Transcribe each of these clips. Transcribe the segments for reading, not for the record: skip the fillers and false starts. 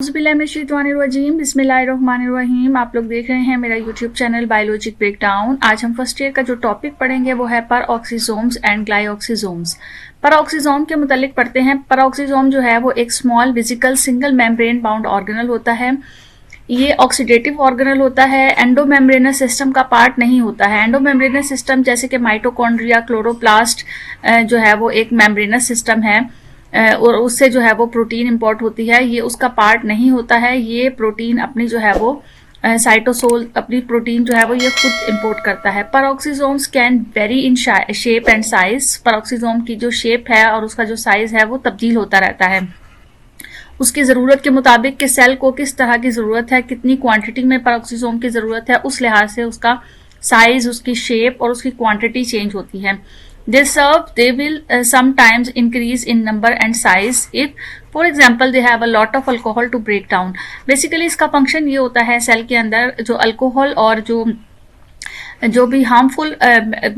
बिस्मिल्लाहिर्रहमानिर्रहीम। आप लोग देख रहे हैं मेरा यूट्यूब चैनल बायोलॉजिक ब्रेकडाउन। आज हम फर्स्ट ईयर का जो टॉपिक पढ़ेंगे वो है परऑक्सीसोम्स एंड ग्लाइऑक्सीसोम्स। परऑक्सीसोम के मुतालिक पढ़ते हैं। परऑक्सीसोम जो है वो एक small vesicle single membrane bound organelle होता है। ये ऑक्सीडेटिव ऑर्गेनल होता है, एंडोमेम्ब्रेनस सिस्टम का पार्ट नहीं होता है। एंडोमेम्ब्रेनस सिस्टम जैसे कि माइटोकॉन्ड्रिया, क्लोरोप्लास्ट जो है वो एक मेम्ब्रेनस सिस्टम है और उससे जो है वो प्रोटीन इंपोर्ट होती है, ये उसका पार्ट नहीं होता है। ये प्रोटीन अपनी जो है वो साइटोसोल अपनी प्रोटीन जो है वो ये खुद इंपोर्ट करता है। Peroxisomes can vary in shape and size. Peroxisome की जो शेप है और उसका जो साइज है वो तब्दील होता रहता है उसकी ज़रूरत के मुताबिक कि सेल को किस तरह की ज़रूरत है, कितनी क्वांटिटी में परऑक्सीसोम की ज़रूरत है, उस लिहाज से उसका साइज, उसकी शेप और उसकी क्वांटिटी चेंज होती है। They will sometimes increase in number and size if, for example, they have a lot of alcohol to break down. Basically इसका फंक्शन ये होता है सेल के अंदर जो अल्कोहल और जो भी हार्मफुल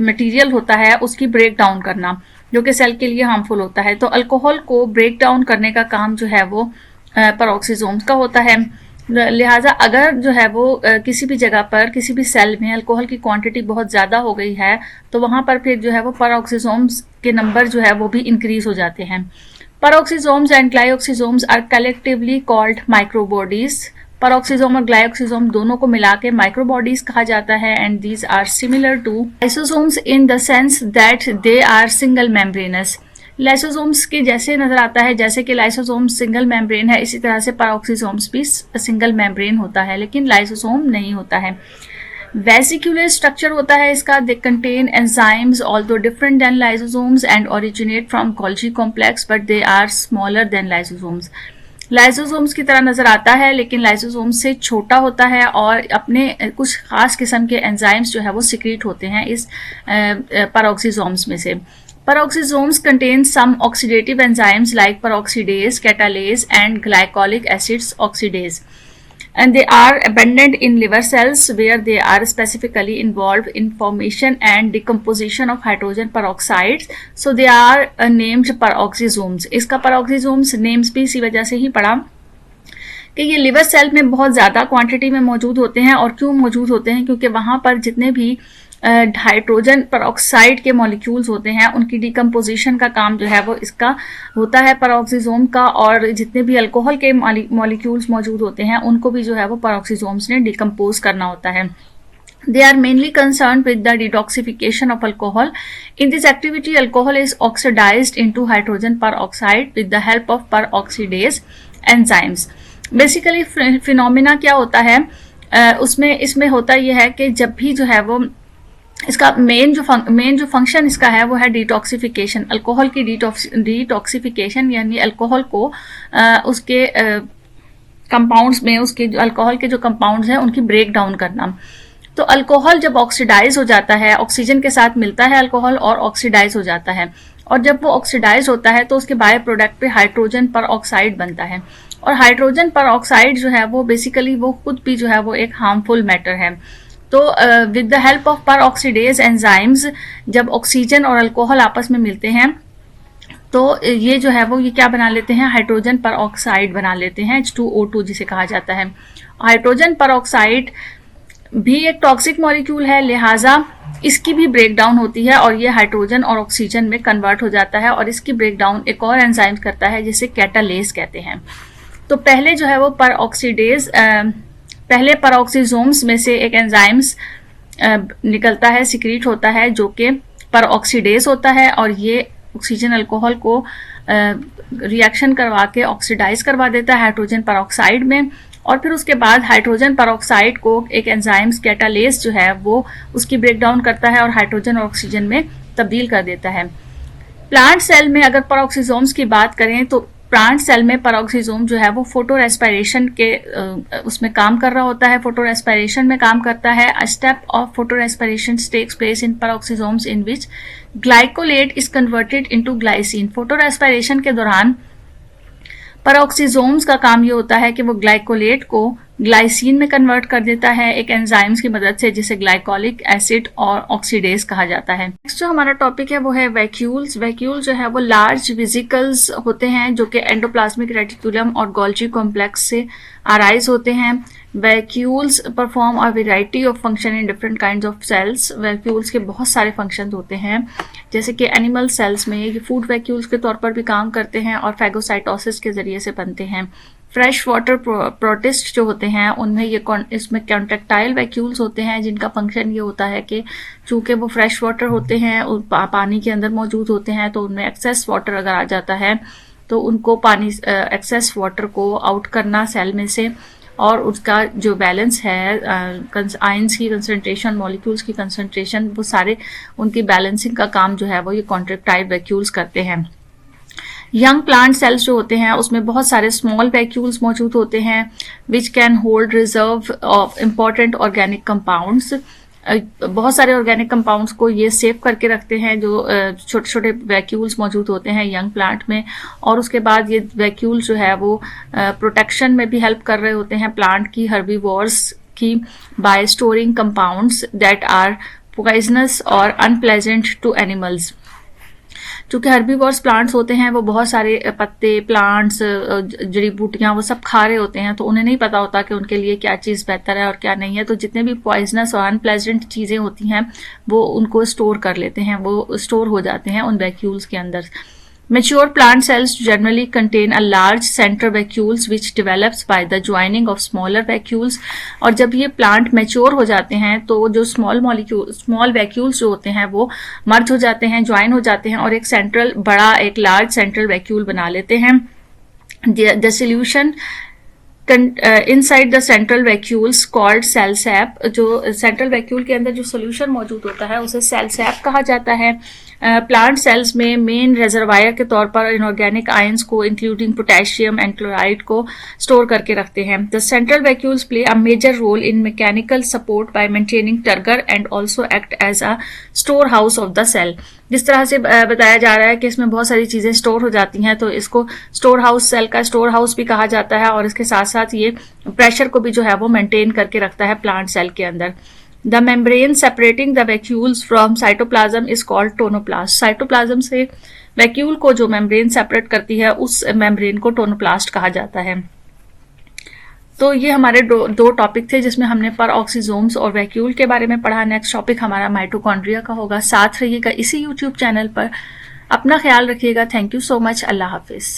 मटेरियल होता है उसकी ब्रेक डाउन करना, जो कि सेल के लिए हार्मफुल होता है। तो अल्कोहल को ब्रेक डाउन करने का काम जो है वो परऑक्सीसोम्स का होता है। लिहाजा अगर जो है वो किसी भी जगह पर किसी भी सेल में अल्कोहल की क्वांटिटी बहुत ज़्यादा हो गई है तो वहाँ पर फिर जो है वो परऑक्सीसोम्स के नंबर जो है वो भी इंक्रीज हो जाते हैं। Peroxisomes and glyoxysomes are collectively called microbodies. Peroxisome और ग्लाइऑक्सीसोम दोनों को मिला के माइक्रोबॉडीज कहा जाता है and these are similar to lysosomes in the sense that they are single membranous. Lysosomes के जैसे नजर आता है, जैसे कि लाइसोसोम सिंगल मेम्ब्रेन है, इसी तरह से परऑक्सीसोम्स भी सिंगल मेम्ब्रेन होता है, लेकिन लाइसोसोम नहीं होता है। वेसिकुलर स्ट्रक्चर होता है इसका। They contain enzymes although different than lysosomes and originate from Golgi complex but they are smaller than lysosomes. Lysosomes की तरह नजर आता है लेकिन लाइसोसोम्स से छोटा होता है और अपने कुछ खास किस्म के एंजाइम्स जो है वो सिक्रीट होते हैं इस परऑक्सीसोम्स में से। Peroxisomes contain some oxidative enzymes like peroxidase, catalase, and glycolic acids oxidase. And they are abundant in liver cells where they are specifically involved in formation and decomposition of hydrogen peroxides. So they are named peroxisomes. इसका peroxisomes names भी इसी वजह से ही पड़ा कि ये liver cell में बहुत ज़्यादा क्वांटिटी में मौजूद होते हैं। और क्यों मौजूद होते हैं? क्योंकि वहाँ पर जितने भी हाइड्रोजन पेरोक्साइड के मॉलिक्यूल्स होते हैं उनकी डिकम्पोजिशन का काम जो है वो इसका होता है परऑक्सीसोम का, और जितने भी अल्कोहल के मॉलिक्यूल्स मौजूद होते हैं उनको भी जो है वो परऑक्सीसोम्स ने डिकम्पोज करना होता है। They are mainly concerned with the detoxification of alcohol. In this activity, alcohol is oxidized into hydrogen peroxide with the help of peroxidase enzymes. Basically, phenomena क्या होता है इसमें होता यह है कि जब भी जो है वो इसका मेन जो फंक्शन इसका है वो है डिटॉक्सिफिकेशन, अल्कोहल की डिटॉक्सिफिकेशन, यानी अल्कोहल को उसके कंपाउंड्स में उसके अल्कोहल के जो कंपाउंड्स हैं उनकी ब्रेक डाउन करना। तो अल्कोहल जब ऑक्सीडाइज हो जाता है, ऑक्सीजन के साथ मिलता है अल्कोहल और ऑक्सीडाइज हो जाता है, और जब वो ऑक्सीडाइज होता है तो उसके बाय प्रोडक्ट पे हाइड्रोजन परऑक्साइड बनता है। और हाइड्रोजन परऑक्साइड जो है वो बेसिकली वो खुद भी जो है वो एक हार्मफुल मैटर है। तो with the help of peroxidase enzymes, जब ऑक्सीजन और अल्कोहल आपस में मिलते हैं तो ये जो है वो ये क्या बना लेते हैं? हाइड्रोजन परऑक्साइड बना लेते हैं, H2O2 जिसे कहा जाता है। हाइड्रोजन परऑक्साइड भी एक टॉक्सिक मॉलिक्यूल है, लिहाजा इसकी भी ब्रेक डाउन होती है और ये हाइड्रोजन और ऑक्सीजन में कन्वर्ट हो जाता है, और इसकी ब्रेक डाउन एक और एंजाइम करता है जिसे कैटालेस कहते हैं। तो पहले जो है वो पहले परऑक्सीसोम्स में से एक एंजाइम्स निकलता है, सिक्रीट होता है, जो कि परऑक्सीडेज होता है, और ये ऑक्सीजन अल्कोहल को रिएक्शन करवा के ऑक्सीडाइज करवा देता है हाइड्रोजन परऑक्साइड में, और फिर उसके बाद हाइड्रोजन परऑक्साइड को एक एंजाइम्स कैटालेस जो है वो उसकी ब्रेक डाउन करता है और हाइड्रोजन और ऑक्सीजन में तब्दील कर देता है। प्लांट सेल में अगर परऑक्सीसोम्स की बात करें तो प्लांट सेल में परऑक्सीसोम जो है वो फोटो रेस्पिरेशन के उसमें काम कर रहा होता है, फोटो रेस्पिरेशन में काम करता है। A step of photo respiration takes place in peroxisomes in which glycolate is converted into glycine. Photo respiration के दौरान परऑक्सीसोम्स का काम ये होता है कि वो ग्लाइकोलेट को ग्लाइसिन में कन्वर्ट कर देता है एक एंजाइम्स की मदद से, जिसे ग्लाइकोलिक एसिड और ऑक्सीडेज कहा जाता है। नेक्स्ट जो हमारा टॉपिक है वो है वैक्यूल्स। वैक्यूल जो है वो लार्ज वेसिकल्स होते हैं जो कि एंडोप्लाज्मिक रेटिकुलम और गोल्जी कॉम्प्लेक्स से अराइज होते हैं। Vacuoles perform a variety of function in different kinds of cells. Vacuoles के बहुत सारे फंक्शन होते हैं, जैसे कि एनिमल सेल्स में ये फूड वैक्यूल्स के तौर पर भी काम करते हैं और फैगोसाइटोसिस के जरिए से बनते हैं। फ्रेश वाटर प्रोटिस्ट जो होते हैं उनमें इसमें कॉन्ट्रैक्टाइल वैक्यूल्स होते हैं, जिनका फंक्शन ये होता है कि चूंकि वो फ्रेश वाटर होते हैं, पानी के अंदर मौजूद होते हैं, तो उनमें एक्सेस वाटर अगर आ जाता है तो उनको पानी एक्सेस वाटर को आउट करना सेल में से, और उसका जो बैलेंस है आयंस की कंसंट्रेशन, मॉलिक्यूल्स की कंसंट्रेशन, वो सारे उनकी बैलेंसिंग का काम जो है वो ये कॉन्ट्रैक्टाइल वैक्यूल्स करते हैं। यंग प्लांट सेल्स जो होते हैं उसमें बहुत सारे स्मॉल वैक्यूल्स मौजूद होते हैं which can hold reserve of important organic compounds. बहुत सारे ऑर्गेनिक कंपाउंड्स को ये सेव करके रखते हैं जो छोटे छोटे वैक्यूल्स मौजूद होते हैं यंग प्लांट में, और उसके बाद ये वैक्यूल जो है वो प्रोटेक्शन में भी हेल्प कर रहे होते हैं प्लांट की हर्बीवोर्स की by storing compounds that are poisonous और अनप्लेजेंट टू एनिमल्स। चूंकि हर्बीवोर्स प्लांट्स होते हैं वो बहुत सारे पत्ते, प्लांट्स, जड़ी बूटियां वो सब खा रहे होते हैं, तो उन्हें नहीं पता होता कि उनके लिए क्या चीज़ बेहतर है और क्या नहीं है। तो जितने भी पॉइजनस और अनप्लेजेंट चीज़ें होती हैं वो उनको स्टोर कर लेते हैं, वो स्टोर हो जाते हैं उन वैक्यूल्स के अंदर। Mature plant cells generally contain a large central vacuoles which develops by the joining of smaller vacuoles। और जब ये प्लांट मैच्योर हो जाते हैं तो जो स्मॉल वैक्यूल्स जो होते हैं वो मर्ज हो जाते हैं, ज्वाइन हो जाते हैं और एक लार्ज सेंट्रल वैक्यूल बना लेते हैं। The solution inside the central vacuoles called cell sap. जो सेंट्रल वैक्यूल के अंदर जो सोल्यूशन मौजूद होता है उसे सेल सैप कहा जाता है। प्लांट सेल्स में मेन रिजर्वायर के तौर पर इनऑर्गेनिक आयंस को इंक्लूडिंग पोटेशियम एंड क्लोराइड को स्टोर करके रखते हैं। The central vacuoles play a major role in mechanical support by maintaining turgor and also act as a storehouse of the cell. जिस तरह से बताया जा रहा है कि इसमें बहुत सारी चीजें स्टोर हो जाती हैं, तो इसको स्टोर हाउस, सेल का स्टोर हाउस भी कहा जाता है, और इसके साथ साथ ये प्रेशर को भी जो है वो मेंटेन करके रखता है प्लांट सेल के अंदर। The membrane separating the vacuoles from cytoplasm is called tonoplast. Cytoplasm से वैक्यूल को जो मेम्ब्रेन सेपरेट करती है उस मेम्ब्रेन को टोनोप्लास्ट कहा जाता है। तो ये हमारे दो टॉपिक थे जिसमें हमने परऑक्सीजोम्स और वैक्यूल के बारे में पढ़ा। नेक्स्ट टॉपिक हमारा माइटोकॉन्ड्रिया का होगा। साथ रहिएगा इसी यूट्यूब चैनल पर। अपना ख्याल रखिएगा। Thank you so much. Allah Hafiz.